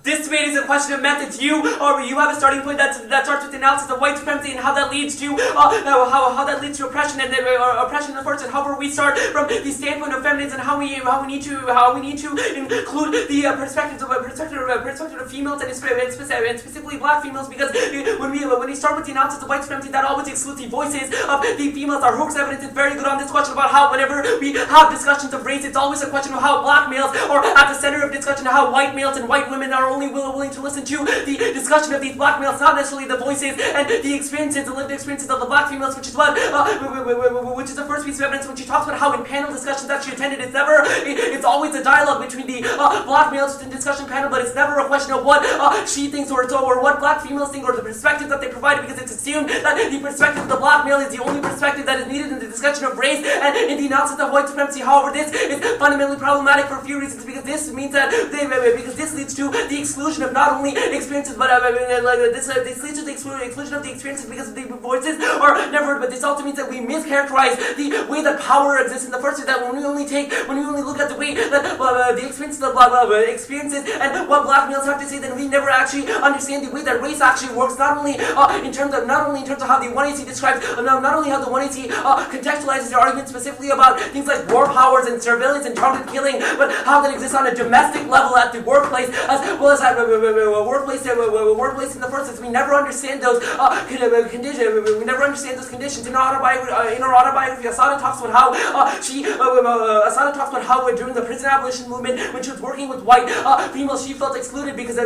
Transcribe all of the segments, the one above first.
This debate is a question of methods. You have a starting point that starts with the analysis of white supremacy and how that leads to how that leads to oppression and oppression in the first. And however, we start from the standpoint of feminists and how we need to include the perspective of females and specifically black females, because when we start with the analysis of white supremacy, that always excludes the voices of the females. Our Hooks evidence is very good on this question about how whenever we have discussions of race, it's always a question of how black males are at the center of discussion, how white males and white women are only willing to listen to the discussion of these black males, not necessarily the voices and the experiences, the lived experiences of the black females, which is which is the first piece of evidence when she talks about how in panel discussions that she attended, it's always a dialogue between the black males within discussion panel, but it's never a question of what she thinks or what black females think or the perspective that they provide, because it's assumed that the perspective of the black male is the only perspective that is needed in the discussion of race and in the analysis of white supremacy. However, this is fundamentally problematic for a few reasons, because this means that because this leads to the exclusion of not only experiences, but this leads to the exclusion of the experiences because the voices are never heard. But this also means that we mischaracterize the way that power exists in the first place. That when we only look at the way that the experiences of experiences and what black males have to say, then we never actually understand the way that race actually works. Not only in terms of how the 1AC describes, not only how the 1AC contextualizes the argument specifically about things like war powers and surveillance and targeted killing, but how that exists on a domestic level at the workplace, as well as at workplace in the first place. We never understand those conditions. We never understand those conditions. In our autobiography, Asada talks about how during the prison abolition movement, when she was working with white females, she felt excluded because they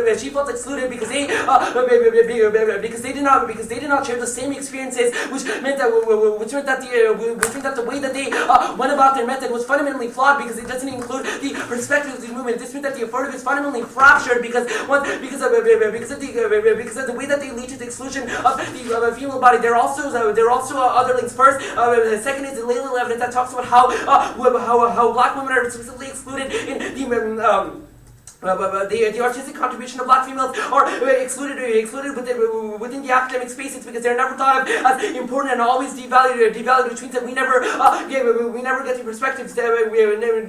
did not share the same experiences, which meant that the way that they went about their method was fundamentally flawed because it doesn't include the perspective of the movement. This meant that the affirmative is fundamentally fractured because of the way that they lead to the exclusion of the female body. There are also other links. First, second is the Layla evidence that talks about how black women are specifically excluded in the artistic contribution of black females are excluded within the academic spaces because they're never thought of as important and always devalued, which means that we never get the perspectives. We never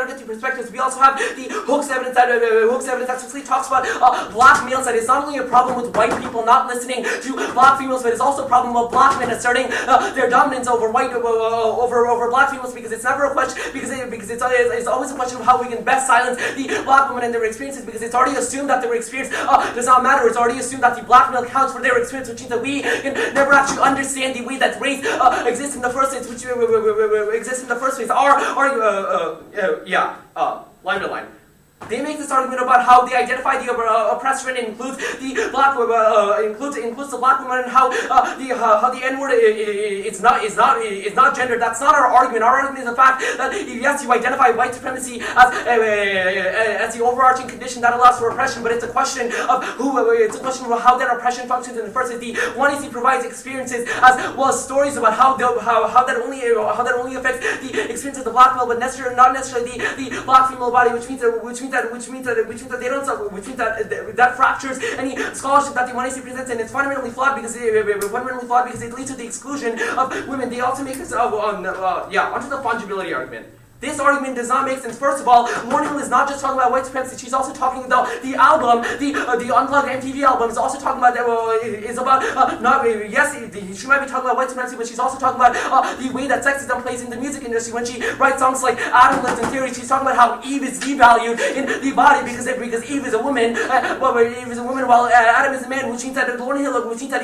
get the perspectives. We also have the Hooks evidence that specifically talks about black males. That it's not only a problem with white people not listening to black females, but it's also a problem of black men asserting their dominance over black females, because it's never a question because it's always a question of how we can best silence the black women and their experiences, because it's already assumed that their experience does not matter. It's already assumed that the black male counts for their experience, which means that we can never actually understand the way that race exists in the first place, line to line. They make this argument about how they identify the oppressor and includes the black includes the black woman, and how the N-word is not gendered. That's not our argument. Our argument is the fact that yes, you identify white supremacy as the overarching condition that allows for oppression, but it's a question of how that oppression functions in the first place. The 1AC provides experiences as well as stories about how that only affects the experience of the black male, but not necessarily the black female body, which means that fractures any scholarship that the 1AC presents, and it's fundamentally flawed because it leads to the exclusion of women. They also make this onto the fungibility argument. This argument does not make sense. First of all, Lauryn Hill is not just talking about white supremacy. She's also talking about the album, the Unplugged MTV album. Is also talking about she might be talking about white supremacy, but she's also talking about the way that sexism plays in the music industry. When she writes songs like Adam Lives in Theory, she's talking about how Eve is devalued in the body because Eve is a woman. While Adam is a man, which means that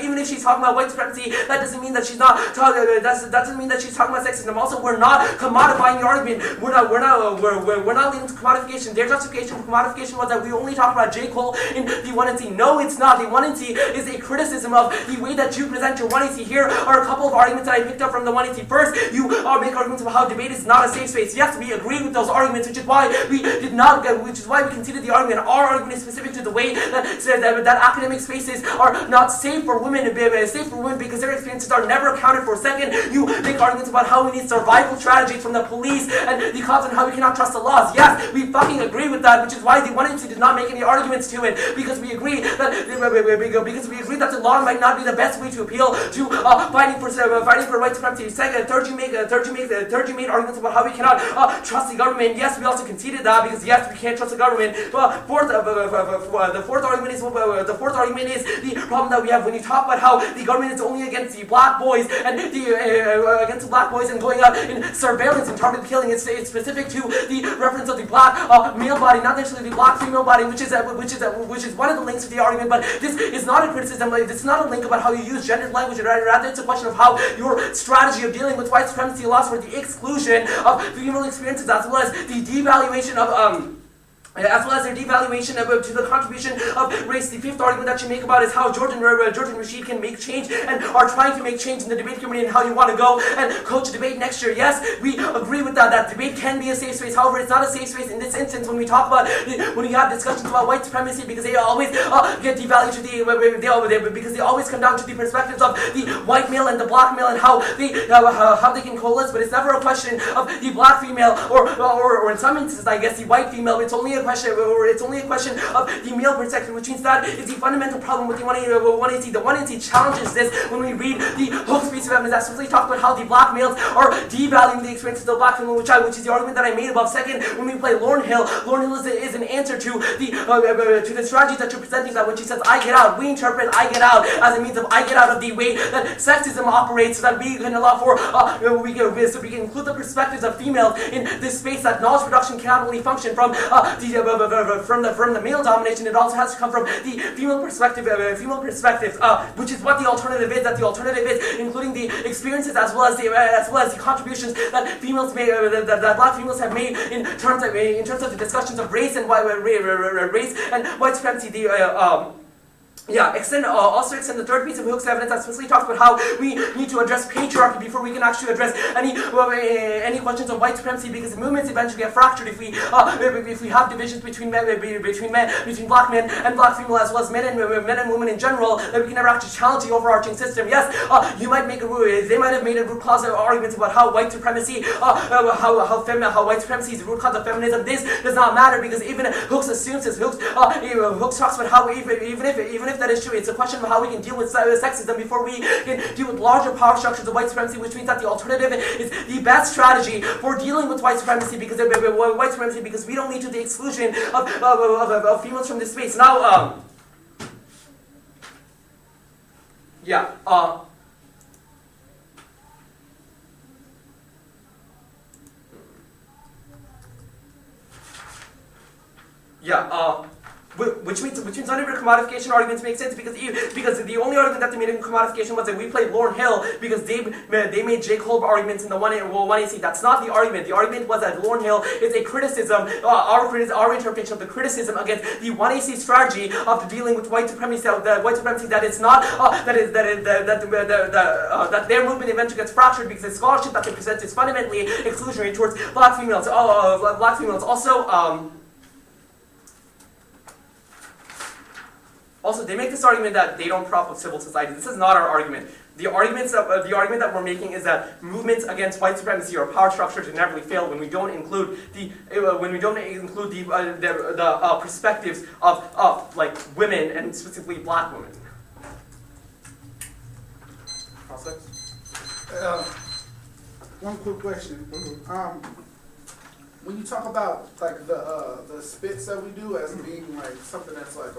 even if she's talking about white supremacy, that doesn't mean that she's not talking. That doesn't mean that she's talking about sexism. Also, we're not commodifying the argument. We're not leading to commodification. Their justification for commodification was that we only talked about J. Cole in the 1AC. No, it's not. The 1AC is a criticism of the way that you present your 1AC. Here are a couple of arguments that I picked up from the 1AC. First, you make arguments about how debate is not a safe space. Yes, we agreed with those arguments, which is why we conceded the argument. Our argument is specific to the way that academic spaces are not safe for women because their experiences are never accounted for. Second, you make arguments about how we need survival strategies from the police and and the concept of how we cannot trust the laws. Yes, we fucking agree with that, which is why the one agency did not make any arguments to it, because we agree that the law might not be the best way to appeal to fighting for white supremacy. Second, third, you made arguments about how we cannot trust the government. Yes, we also conceded that, because yes, we can't trust the government. Fourth, the fourth argument is the problem that we have when you talk about how the government is only against the black boys and going out in surveillance and targeted killing. It's specific to the reference of the black male body, not necessarily the black female body, which is one of the links to the argument. But this is not a criticism. This is not a link about how you use gendered language. Rather, it's a question of how your strategy of dealing with white supremacy allows for the exclusion of female experiences, as well as the devaluation of their devaluation to the contribution of race. The fifth argument that you make about is how George and Rashid can make change and are trying to make change in the debate community, and how you want to go and coach a debate next year. Yes, we agree with that. That debate can be a safe space. However, it's not a safe space in this instance when we talk about when we have discussions about white supremacy, because they always get devalued to because they always come down to the perspectives of the white male and the black male and how they can coalesce. But it's never a question of the black female or in some instances, I guess, the white female. It's only a question of the male perspective, which means that is the fundamental problem with the 180. The 180 challenges this when we read the Hook's piece of evidence that specifically talks about how the black males are devaluing the experiences of the black female, which is the argument that I made above. Second, when we play Lauryn Hill is an answer to the strategy that you're presenting, that when she says I get out, we interpret I get out as a means of I get out of the way that sexism operates, so that we can allow for we can include the perspectives of females in this space, that knowledge production cannot only function from the male domination. It also has to come from the female perspective, which is what the alternative is. That the alternative is including the experiences as well as the contributions that females made, that black females have made in terms of the discussions of race and white supremacy. Also extend the third piece of Hook's evidence that specifically talks about how we need to address patriarchy before we can actually address any questions of white supremacy, because the movements eventually get fractured if we have divisions between black men and black female, as well as men and women in general, that we can never actually challenge the overarching system. Yes, they might have made a root cause arguments about how white supremacy, how white supremacy is the root cause of feminism. This does not matter, because even Hooks assumes this. Hooks talks about how even if that is true, it's a question of how we can deal with sexism before we can deal with larger power structures of white supremacy, which means that the alternative is the best strategy for dealing with white supremacy, because we don't lead to the exclusion of females from this space. Now, which means none of your commodification arguments make sense, because the only argument that they made in commodification was that we played Lauryn Hill because they made J. Cole arguments in the 1AC. That's not the argument. The argument was that Lauryn Hill is a criticism, our interpretation of the criticism against the 1AC strategy of dealing with white supremacy. That it's not that their movement eventually gets fractured because the scholarship that they present is fundamentally exclusionary towards black females. Also, they make this argument that they don't prop up civil society. This is not our argument. The argument that we're making is that movements against white supremacy or power structures inevitably fail when we don't include the perspectives of like women, and specifically black women. One quick question. When you talk about like the spits that we do as being like something that's like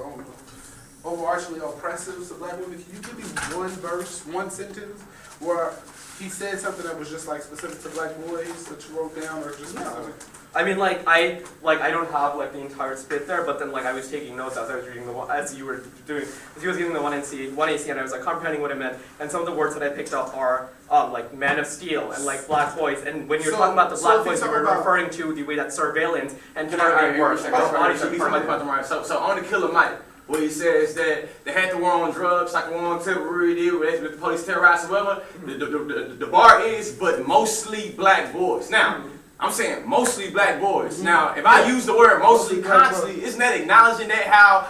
overarchingly oppressive to black women, can you give me one verse, one sentence where he said something that was just like specific to black boys that you wrote down, or just specific? I mean, I don't have like the entire spit there, but then like I was taking notes as I was reading as you were doing, as he was giving the 1AC, and I was like comprehending what it meant, and some of the words that I picked up are like Man of Steel and like black boys, and when you're talking about the black boys, you were referring to the way that surveillance and targeting works. So on the Killer Mike, where he says that they had the war on drugs, like the war on terrorism, with the police terrorized or whatever, the bar is, but mostly black boys. Now, I'm saying mostly black boys. Now, if I use the word mostly constantly, isn't that acknowledging that how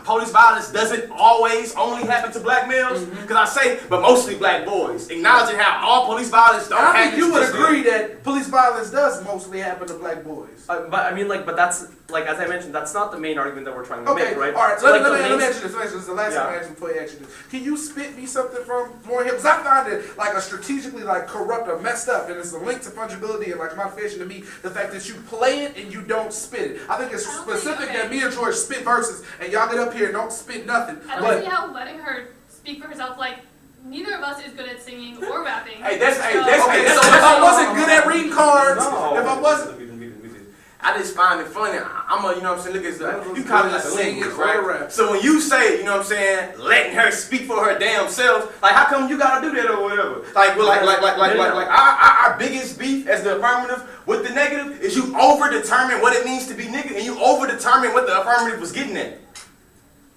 police violence doesn't always only happen to black males? Because I say, but mostly black boys. Acknowledging how all police violence don't I happen. think you would agree that police violence does mostly happen to black boys. But I mean, like, but that's like as I mentioned, that's not the main argument that we're trying to Okay, make, right? all right. So, Let like, me the main- answer this. This is the last thing I ask you before you answer this. Can you spit me something from more him? Because I find it like a strategically like corrupt or messed up, and it's a link to fungibility and like motivation to me. The fact that you play it and you don't spit it. I think it's specific that me and George spit verses, and y'all get up here and don't spit nothing. I don't see how letting her speak for herself, like, neither of us is good at singing or rapping. Hey, that's Okay, so if I wasn't good at reading cards, No. if I wasn't. I just find it funny. I'm a, you know what I'm saying, look at this, you call it like a Singing linguist, or right? rap. So when you say, you know what I'm saying, letting her speak for her damn self, like how come you gotta do that or whatever? Like, well, like our biggest beef as the affirmative with the negative is you over-determine what it means to be nigga and you over-determine what the affirmative was getting at.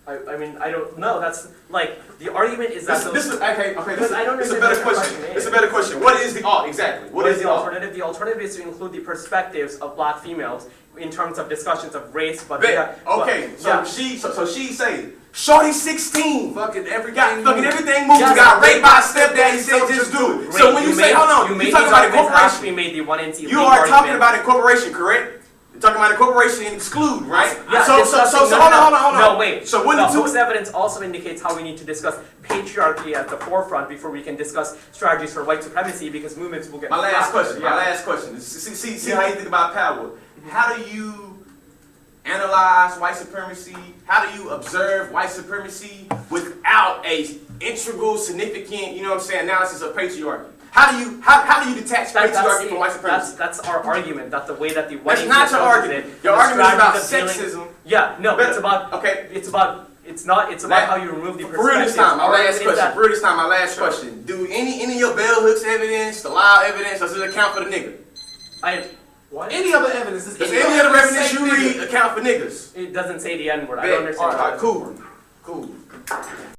I mean, I don't know. That's like the argument is that This is okay. But I don't It's a understand better what the question. argument It's a is. better question. What is the exactly? What is the alternative? The alternative is to include the perspectives of black females in terms of discussions of race, but Okay, so yeah. she say, shorty 16, Fucking everything. fucking everything moved, Yes, got raped by a so stepdaddy, said just do it. Great, So when you say, made, hold on, you you talking about incorporation. We made the one NC. You are talking about incorporation, correct? You're talking about incorporation and exclude, right? Yeah, So hold on. No, wait. So when the the two Hook's evidence also indicates how we need to discuss patriarchy at the forefront before we can discuss strategies for white supremacy, because movements will get. My last question. Yeah. My last question. See how you think about power. How do you analyze white supremacy? How do you observe white supremacy without a integral, significant, you know what I'm saying, analysis of patriarchy? How do you detach patriarchy from white supremacy? That's our argument. That the way that the white. That's not your argument. Your argument is about sexism. Yeah, no, But- it's about. okay. It's about. It's not. It's about how you remove the For real this perspectives. time, my Our last argument is question. that- For real this time, my last question. Do any of your bell hooks evidence, the loud evidence, does it account for the nigga? What? Any other evidence? Does any other evidence you read account for niggas? It doesn't say the N word. I Bet. don't understand. All right, cool.